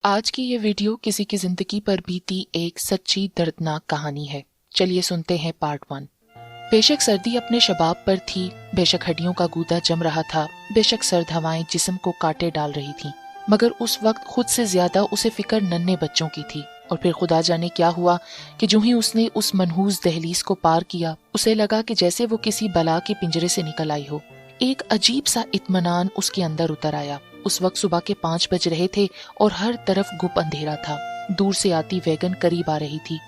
आज की ये वीडियो किसी की जिंदगी पर बीती एक सच्ची दर्दनाक कहानी है। चलिए सुनते हैं पार्ट 1। बेशक सर्दी अपने शबाब पर थी, बेशक हड्डियों का गूदा जम रहा था, बेशक सर्द हवाएं जिस्म को काटे डाल रही थीं, मगर उस वक्त खुद से ज्यादा उसे फिक्र नन्हे बच्चों की थी। और फिर खुदा जाने क्या हुआ कि जो ही उसने उस मनहूस दहलीज को पार किया, उसे लगा कि जैसे वो किसी बला के पिंजरे से निकल आई हो। एक अजीब सा इत्मीनान उसके अंदर उतर आया। उस वक्त सुबह के 5 बज रहे थे और हर तरफ घुप अंधेरा था। दूर से आती वैगन करीब आ रही थी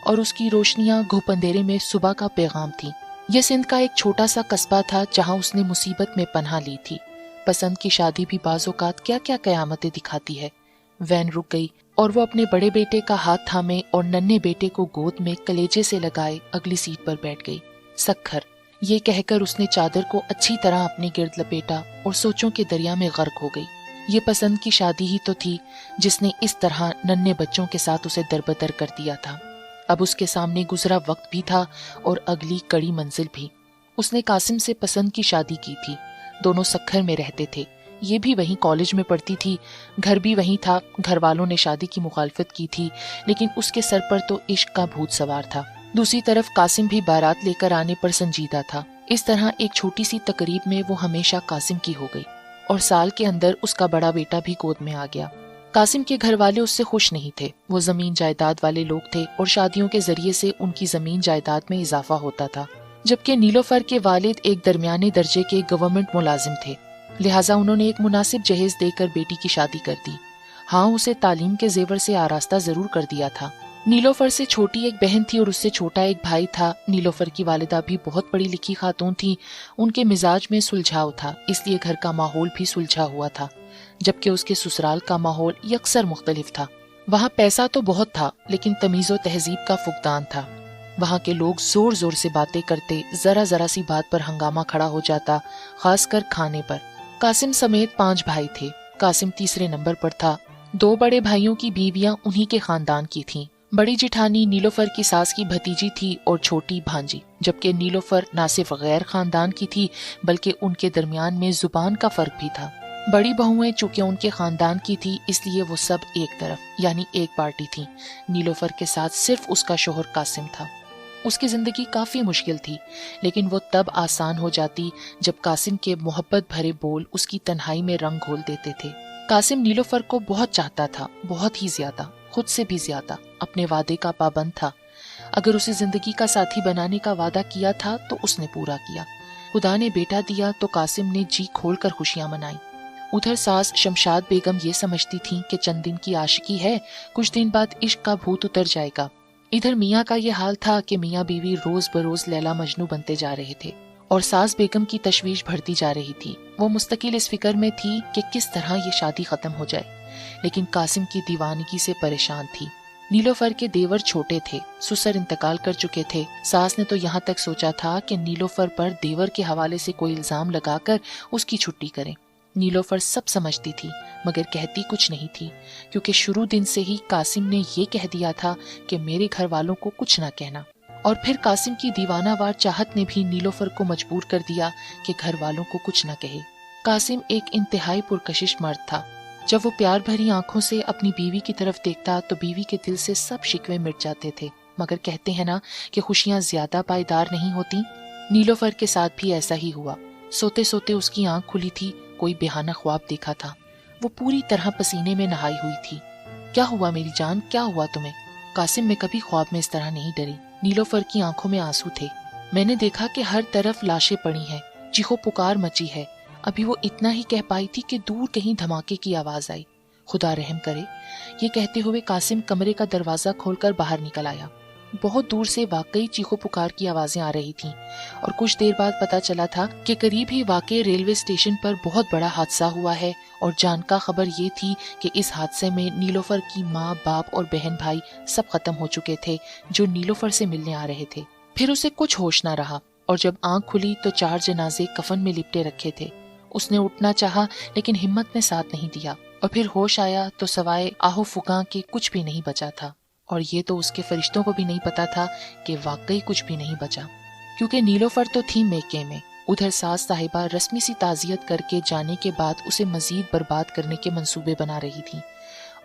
और उसकी रोशनियां घुप अंधेरे में सुबह का पैगाम थी। यह सिंध का एक छोटा सा कस्बा था जहां उसने मुसीबत में पनाह ली थी। पसंद की शादी भी बाज़-औक़ात क्या क्या कयामतें दिखाती है। वैन रुक गई और वो अपने बड़े बेटे का हाथ थामे और नन्हे बेटे को गोद में कलेजे से लगाए अगली सीट पर बैठ गई। सखर, ये कहकर उसने चादर को अच्छी तरह अपने गिर्द लपेटा और सोचों के दरिया में गर्क हो गई। ये पसंद की शादी ही तो थी जिसने इस तरह नन्हे बच्चों के साथ उसे दरबदर कर दिया था। अब उसके सामने गुजरा वक्त भी था और अगली कड़ी मंजिल भी। उसने कासिम से पसंद की शादी की थी। दोनों सखर में रहते थे। ये भी वहीं कॉलेज में पढ़ती थी, घर भी वहीं था। घर वालों ने शादी की मुखालफत की थी, लेकिन उसके सर पर तो इश्क का भूत सवार था। दूसरी तरफ कासिम भी बारात लेकर आने पर संजीदा था। इस तरह एक छोटी सी तकरीब में वो हमेशा कासिम की हो गई और साल के अंदर उसका बड़ा बेटा भी गोद में आ गया। कासिम के घर वाले उससे खुश नहीं थे। वो जमीन जायदाद वाले लोग थे और शादियों के जरिए से उनकी जमीन जायदाद में इजाफा होता था, जबकि नीलोफर के वालिद एक दरमियाने दर्जे के गवर्नमेंट मुलाजिम थे। लिहाजा उन्होंने एक मुनासिब जहेज देकर बेटी की शादी कर दी। हाँ, उसे तालीम के जेवर से आरास्ता जरूर कर दिया था। नीलोफर से छोटी एक बहन थी और उससे छोटा एक भाई था। नीलोफर की वालिदा भी बहुत पढ़ी लिखी खातून थी। उनके मिजाज में सुलझाव था, इसलिए घर का माहौल भी सुलझा हुआ था, जबकि उसके ससुराल का माहौल यकसर मुख्तलिफ था। वहाँ पैसा तो बहुत था, लेकिन तमीज़ो तहजीब का फुकदान था। वहाँ के लोग जोर जोर से बातें करते, जरा जरा सी बात पर हंगामा खड़ा हो जाता, खासकर खाने पर। कासिम समेत 5 भाई थे। कासिम तीसरे नंबर पर था। 2 बड़े भाइयों की बीवियां उन्हीं के खानदान की थीं। बड़ी जिठानी नीलोफर की सास की भतीजी थी और छोटी भांजी, जबकि नीलोफर ना सिर्फ गैर खानदान की थी बल्कि उनके दरमियान में जुबान का फर्क भी था। बड़ी बहुएं चूंकि उनके खानदान की थी, इसलिए वो सब एक तरफ यानी एक पार्टी थी। नीलोफर के साथ सिर्फ उसका शोहर कासिम था। उसकी जिंदगी काफी मुश्किल थी, लेकिन वो तब आसान हो जाती जब कासिम के मोहब्बत भरे बोल उसकी तन्हाई में रंग घोल देते थे। कासिम नीलोफर को बहुत चाहता था, बहुत ही ज्यादा, खुद से भी ज्यादा। अपने वादे का पाबंद था। अगर उसे जिंदगी का साथी बनाने का वादा किया था तो उसने पूरा किया। खुदा ने बेटा दिया तो कासिम ने जी खोल कर खुशियां मनाई। उधर सास शमशाद बेगम ये समझती थी कि चंद दिन की आशिकी है, कुछ दिन बाद इश्क का भूत उतर जाएगा। इधर मियाँ का ये हाल था कि मियाँ बीवी रोज बरोज लैला मजनू बनते जा रहे थे और सास बेगम की तशवीश बढ़ती जा रही थी। वो मुस्तकिल इस फिक्र में थी कि किस तरह ये शादी खत्म हो जाए, लेकिन कासिम की दीवानगी से परेशान थी। नीलोफर के देवर छोटे थे, ससुर इंतकाल कर चुके थे। सास ने तो यहाँ तक सोचा था कि नीलोफर पर देवर के हवाले से कोई इल्जाम लगाकर उसकी छुट्टी करें। नीलोफर सब समझती थी, मगर कहती कुछ नहीं थी, क्योंकि शुरू दिन से ही कासिम ने ये कह दिया था कि मेरे घर वालों को कुछ ना कहना। और फिर कासिम की दीवानावार चाहत ने भी नीलोफर को मजबूर कर दिया कि घर वालों को कुछ ना कहे। कासिम एक इंतहाई पुरकशिश मर्द था। जब वो प्यार भरी आंखों से अपनी बीवी की तरफ देखता तो बीवी के दिल से सब शिकवे मिट जाते थे। मगर कहते हैं ना कि खुशियां ज्यादा पायदार नहीं होती। नीलोफर के साथ भी ऐसा ही हुआ। सोते सोते उसकी आंख खुली थी, कोई बेहाना ख्वाब देखा था। वो पूरी तरह पसीने में नहाई हुई थी। क्या हुआ मेरी जान, क्या हुआ तुम्हें? कासिम में कभी ख्वाब में इस तरह नहीं डरी। नीलोफर की आंखों में आंसू थे। मैंने देखा कि हर तरफ लाशें पड़ी हैं, चीखो पुकार मची है। अभी वो इतना ही कह पाई थी कि दूर कहीं धमाके की आवाज आई। खुदा रहम करे। ये कहते हुए कासिम कमरे का दरवाजा खोलकर बाहर निकल आया। बहुत दूर से वाकई चीखो पुकार की आवाजें आ रही थीं और कुछ देर बाद पता चला था कि करीब ही वाकई रेलवे स्टेशन पर बहुत बड़ा हादसा हुआ है। और जानका खबर ये थी कि इस हादसे में नीलोफर की माँ, बाप और बहन भाई सब खत्म हो चुके थे जो नीलोफर से मिलने आ रहे थे। फिर उसे कुछ होश ना रहा और जब आंख खुली तो 4 जनाजे कफन में लिपटे रखे थे। उसने उठना चाहा, लेकिन हिम्मत ने साथ नहीं दिया और फिर होश आया तो सवाए आहो फुका के कुछ भी नहीं बचा था। और ये तो उसके फरिश्तों को भी नहीं पता था कि वाकई कुछ भी नहीं बचा, क्योंकि नीलोफर तो थी मेके में। उधर सास साहिबा रस्मी सी ताजियत करके जाने के बाद उसे मजीद बर्बाद करने के मंसूबे बना रही थी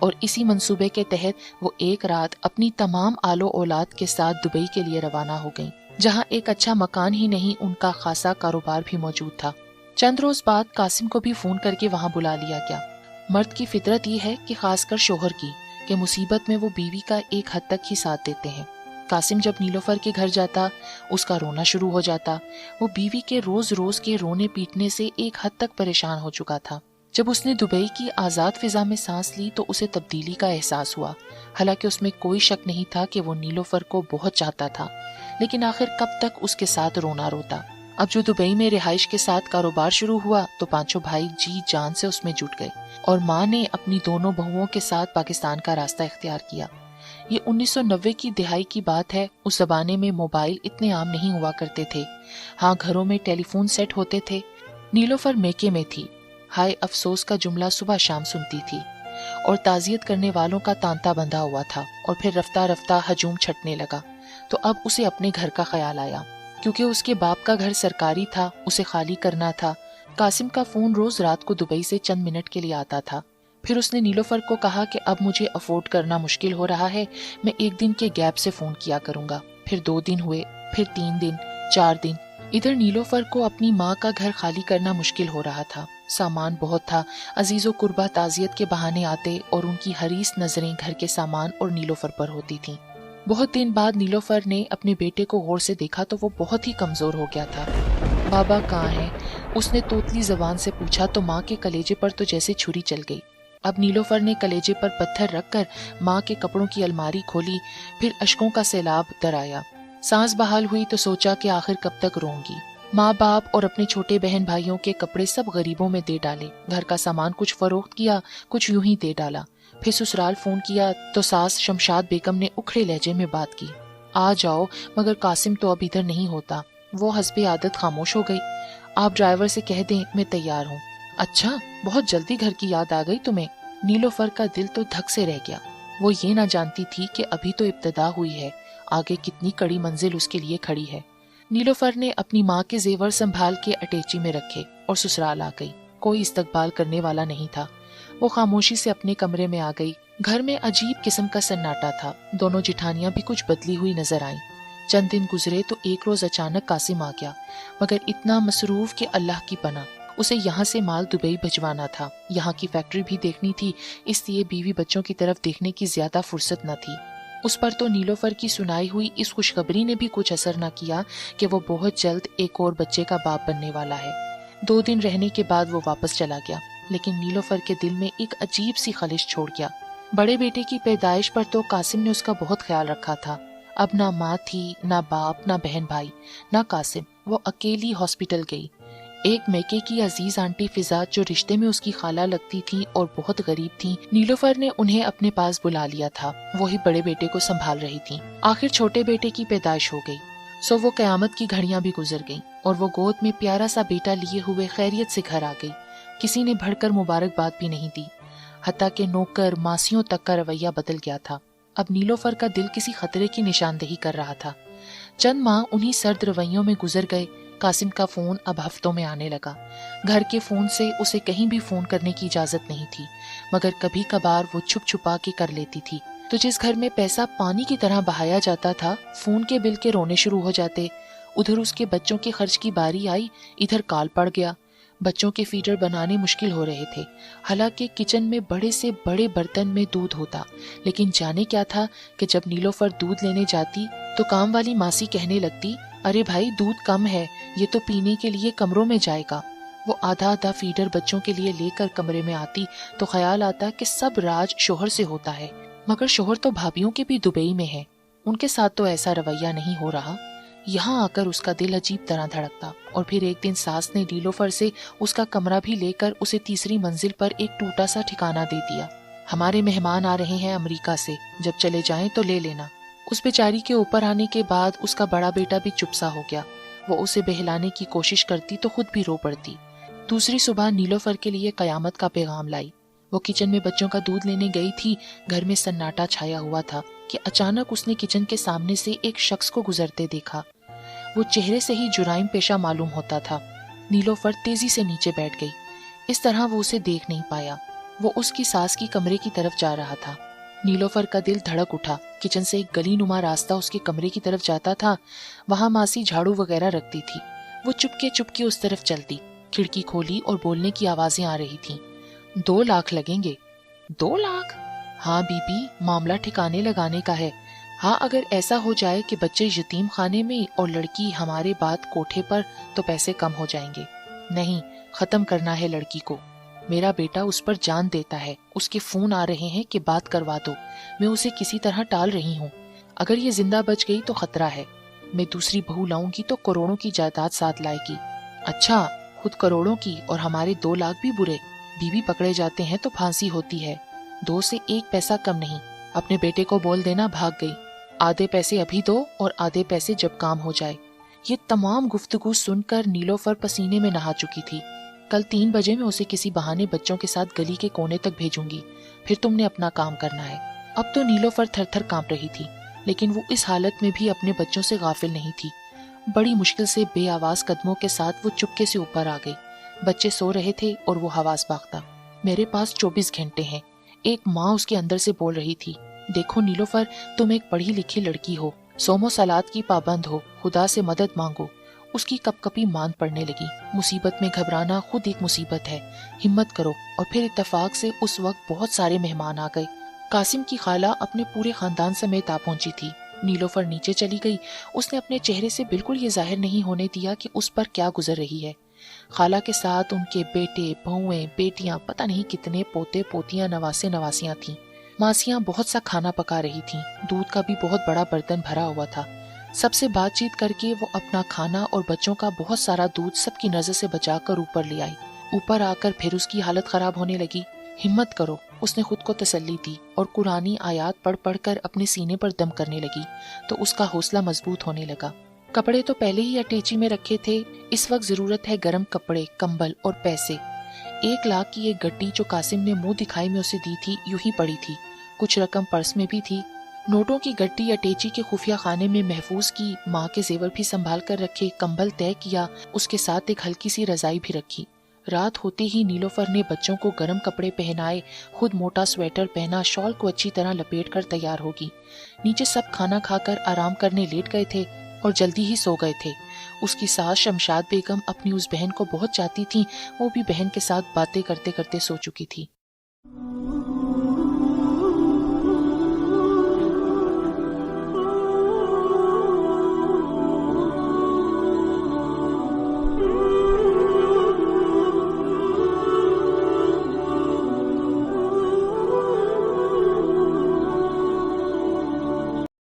और इसी मंसूबे के तहत वो एक रात अपनी तमाम आलो औलाद के साथ दुबई के लिए रवाना हो गईं, जहां एक अच्छा मकान ही नहीं उनका खासा कारोबार भी मौजूद था। चंद रोज बाद कासिम को भी फोन करके वहां बुला लिया गया। मर्द की फितरत ये है कि खासकर शोहर की, कि मुसीबत में वो बीवी का एक हद तक ही साथ देते हैं। कासिम जब नीलोफर के घर जाता, उसका रोना शुरू हो जाता। वो बीवी के रोज रोज के रोने पीटने से एक हद तक परेशान हो चुका था। जब उसने दुबई की आजाद फिजा में सांस ली तो उसे तब्दीली का एहसास हुआ। हालांकि उसमें कोई शक नहीं था कि वो नीलोफर को बहुत चाहता था, लेकिन आखिर कब तक उसके साथ रोना रोता। अब जो दुबई में रिहाइश के साथ कारोबार शुरू हुआ तो पांचों भाई जी जान से उसमें जुट गए और माँ ने अपनी दोनों बहुओं के साथ पाकिस्तान का रास्ता इख्तियार किया। ये 1990 की दिहाई की बात है। उस जमाने में मोबाइल इतने आम नहीं हुआ करते थे। हाँ, घरों में टेलीफोन सेट होते थे। नीलोफर मेके में थी। हाय अफसोस का जुमला सुबह शाम सुनती थी और ताजियत करने वालों का तांता बंधा हुआ था। और फिर रफ्ता रफ्ता हजूम छटने लगा तो अब उसे अपने घर का ख्याल आया। क्योंकि उसके बाप का घर सरकारी था, उसे खाली करना था। कासिम का फोन रोज रात को दुबई से चंद मिनट के लिए आता था। फिर उसने नीलोफर को कहा कि अब मुझे अफोर्ड करना मुश्किल हो रहा है, मैं एक दिन के गैप से फोन किया करूंगा। फिर 2 दिन हुए, फिर 3 दिन, 4 दिन। इधर नीलोफर को अपनी माँ का घर खाली करना मुश्किल हो रहा था। सामान बहुत था। अजीजो कुर्बा ताजियत के बहाने आते और उनकी हरीस नजरें घर के सामान और नीलोफर पर होती थीं। बहुत दिन बाद नीलोफर ने अपने बेटे को गौर से देखा तो वो बहुत ही कमजोर हो गया था। बाबा कहाँ है? उसने तोतली जबान से पूछा तो माँ के कलेजे पर तो जैसे छुरी चल गई। अब नीलोफर ने कलेजे पर पत्थर रखकर माँ के कपड़ों की अलमारी खोली। फिर अश्कों का सैलाब दर आया। सांस बहाल हुई तो सोचा कि आखिर कब तक रोऊंगी। माँ बाप और अपने छोटे बहन भाइयों के कपड़े सब गरीबों में दे डाले। घर का सामान कुछ फरोख्त किया, कुछ यूं ही दे डाला। फिर ससुराल फोन किया तो सास शमशाद बेगम ने उखड़े लहजे में बात की, आ जाओ, मगर कासिम तो अब इधर नहीं होता। वो हस्बे आदत खामोश हो गई। आप ड्राइवर से कह दें मैं तैयार हूँ। अच्छा, बहुत जल्दी घर की याद आ गई तुम्हें। नीलोफर का दिल तो धक से रह गया। वो ये ना जानती थी कि अभी तो इब्तिदा हुई है, आगे कितनी कड़ी मंजिल उसके लिए खड़ी है। नीलोफर ने अपनी माँ के जेवर संभाल के अटैची में रखे और ससुराल आ गई। कोई इस्तकबाल करने वाला नहीं था। वो खामोशी से अपने कमरे में आ गई। घर में अजीब किस्म का सन्नाटा था। दोनों जिठानियां भी कुछ बदली हुई नजर आईं। चंद दिन गुजरे तो एक रोज अचानक कासिम आ गया, मगर इतना मसरूफ कि अल्लाह की पनाह। उसे यहाँ से माल दुबई भिजवाना था, यहाँ की फैक्ट्री भी देखनी थी, इसलिए बीवी बच्चों की तरफ देखने की ज्यादा फुर्सत न थी। उस पर तो नीलोफर की सुनाई हुई इस खुशखबरी ने भी कुछ असर न किया कि वो बहुत जल्द एक और बच्चे का बाप बनने वाला है। 2 दिन रहने के बाद वो वापस चला गया, लेकिन नीलोफर के दिल में एक अजीब सी खलिश छोड़ गया। बड़े बेटे की पैदाइश पर तो कासिम ने उसका बहुत ख्याल रखा था। अब ना माँ थी, ना बाप, ना बहन भाई, ना कासिम। वो अकेली हॉस्पिटल गई। एक मेके की अजीज आंटी फिजा, जो रिश्ते में उसकी खाला लगती थी और बहुत गरीब थी, नीलोफर ने उन्हें अपने पास बुला लिया था। वो ही बड़े बेटे को संभाल रही थी। आखिर छोटे बेटे की पैदाइश हो गई, सो वो कयामत की घड़ियां भी गुजर गईं और वो गोद में प्यारा सा बेटा लिए हुए खैरियत से घर आ गई। किसी ने बढ़कर मुबारकबाद भी नहीं दी, हत्ता के नौकर मासियों तक का रवैया बदल गया था। अब नीलोफर का दिल किसी खतरे की निशानदेही कर रहा था। चंद माह उन्हीं सर्द रवैयों में गुजर गए। कासिम का फोन अब हफ्तों में आने लगा। घर के फोन से उसे कहीं भी फोन करने की इजाजत नहीं थी, मगर कभी कभार वो छुप छुपा के कर लेती थी। तो जिस घर में पैसा पानी की तरह बहाया जाता था, फोन के बिल के रोने शुरू हो जाते। उधर उसके बच्चों के खर्च की बारी आई, इधर काल पड़ गया। बच्चों के फीडर बनाने मुश्किल हो रहे थे। हालांकि किचन में बड़े से बड़े बर्तन में दूध होता, लेकिन जाने क्या था कि जब नीलोफर दूध लेने जाती तो काम वाली मासी कहने लगती, अरे भाई दूध कम है, ये तो पीने के लिए कमरों में जाएगा। वो आधा आधा फीडर बच्चों के लिए लेकर कमरे में आती तो ख्याल आता कि सब राज शोहर से होता है, मगर शोहर तो भाभीयों के भी दुबई में है, उनके साथ तो ऐसा रवैया नहीं हो रहा। यहाँ आकर उसका दिल अजीब तरह धड़कता। और फिर एक दिन सास ने नीलोफर से उसका कमरा भी लेकर उसे तीसरी मंजिल पर एक टूटा सा ठिकाना दे दिया। हमारे मेहमान आ रहे हैं अमेरिका से, जब चले जाएं तो ले लेना। उस बेचारी के ऊपर आने के बाद उसका बड़ा बेटा भी चुप सा हो गया। वो उसे बहलाने की कोशिश करती तो खुद भी रो पड़ती। दूसरी सुबह नीलोफर के लिए कयामत का पैगाम लाई। वो किचन में बच्चों का दूध लेने गई थी। घर में सन्नाटा छाया हुआ था कि अचानक उसने किचन के सामने से एक शख्स को गुजरते देखा। वो चेहरे से ही जुराइम पेशा मालूम होता था। नीलोफर तेजी से नीचे बैठ गई। इस तरह वो उसे देख नहीं पाया। وہ اس کی ساس کی کمرے کی طرف جا رہا تھا۔ نیلوفر کا دل دھڑک اٹھا۔ کچن سے ایک گلی نما راستہ اس کے کمرے کی طرف جاتا تھا، وہاں ماسی جھاڑو وغیرہ رکھتی تھی۔ وہ چپکے چپکے اس طرف چلتی، کھڑکی کھولی اور بولنے کی آوازیں آ رہی تھیں۔ 2 لاکھ لگیں گے۔ 2 لاکھ؟ ہاں بی بی، معاملہ ٹھکانے لگانے کا ہے۔ ہاں اگر ایسا ہو جائے کہ بچے یتیم خانے میں اور لڑکی ہمارے بعد کوٹھے پر تو پیسے کم ہو جائیں گے۔ نہیں، ختم کرنا ہے لڑکی کو۔ میرا بیٹا اس پر جان دیتا ہے، اس کے فون آ رہے ہیں کہ بات کروا دو، میں اسے کسی طرح ٹال رہی ہوں۔ اگر یہ زندہ بچ گئی تو خطرہ ہے، میں دوسری بہو لاؤں گی تو کروڑوں کی جائیداد ساتھ لائے گی۔ اچھا، خود کروڑوں کی اور ہمارے 2 لاکھ بھی برے؟ بیوی پکڑے جاتے ہیں تو پھانسی ہوتی ہے، 2 سے 1 پیسہ کم نہیں۔ اپنے بیٹے کو بول دینا بھاگ گئی، آدھے پیسے ابھی دو اور آدھے پیسے جب کام ہو جائے۔ یہ تمام گفتگو سن کر نیلوفر پسینے میں نہا چکی تھی۔ کل 3 بجے میں اسے کسی بہانے بچوں کے ساتھ گلی کے کونے تک بھیجوں گی، پھر تم نے اپنا کام کرنا ہے۔ اب تو نیلوفر تھر تھر کانپ رہی تھی، لیکن وہ اس حالت میں بھی اپنے بچوں سے غافل نہیں تھی۔ بڑی مشکل سے بے آواز قدموں کے ساتھ وہ چپکے سے اوپر آ گئی۔ بچے سو رہے تھے اور وہ حواس باختہ۔ میرے پاس 24 گھنٹے ہیں، ایک ماں اس کے اندر سے بول رہی تھی۔ دیکھو نیلوفر، تم ایک پڑھی لکھی لڑکی ہو، صوم و صلات کی پابند ہو، خدا سے مدد مانگو۔ اس کی کپ کپی ماند پڑنے لگی۔ مصیبت میں گھبرانا خود ایک مصیبت ہے، ہمت کرو۔ اور پھر اتفاق سے اس وقت بہت سارے مہمان آ گئے۔ قاسم کی خالہ اپنے پورے خاندان سمیت آ پہنچی تھی۔ نیلوفر نیچے چلی گئی۔ اس نے اپنے چہرے سے بالکل یہ ظاہر نہیں ہونے دیا کہ اس پر کیا گزر رہی ہے۔ خالہ کے ساتھ ان کے بیٹے، بہویں، بیٹیاں، پتہ نہیں کتنے پوتے پوتیاں، نواسے نواسیاں تھیں۔ ماسیاں بہت سا کھانا پکا رہی تھیں، دودھ کا بھی بہت بڑا برتن بھرا ہوا تھا۔ سب سے بات چیت کر کے وہ اپنا کھانا اور بچوں کا بہت سارا دودھ سب کی نظر سے بچا کر اوپر لے آئی۔ اوپر آ کر پھر اس کی حالت خراب ہونے لگی۔ ہمت کرو، اس نے خود کو تسلی دی اور قرآنی آیات پڑھ پڑھ کر اپنے سینے پر دم کرنے لگی تو اس کا حوصلہ مضبوط ہونے لگا۔ کپڑے تو پہلے ہی اٹیچی میں رکھے تھے، اس وقت ضرورت ہے گرم کپڑے، کمبل اور پیسے۔ 1 لاکھ کی ایک گڈی جو قاسم نے منہ دکھائی میں اسے دی تھی یوں ہی پڑی تھی، کچھ رقم پرس میں بھی تھی۔ نوٹوں کی گڈی اٹیچی کے خفیہ خانے میں محفوظ کی، ماں کے زیور بھی سنبھال کر رکھے، کمبل طے کیا، اس کے ساتھ ایک ہلکی سی رضائی بھی رکھی۔ رات ہوتے ہی نیلوفر نے بچوں کو گرم کپڑے پہنائے، خود موٹا سویٹر پہنا، شال کو اچھی طرح لپیٹ کر تیار ہوگی۔ نیچے سب کھانا کھا کر آرام کرنے لیٹ گئے تھے اور جلدی ہی سو گئے تھے۔ اس کی ساس شمشاد بیگم اپنی اس بہن کو بہت چاہتی تھیں، وہ بھی بہن کے ساتھ باتیں کرتے کرتے سو چکی تھی۔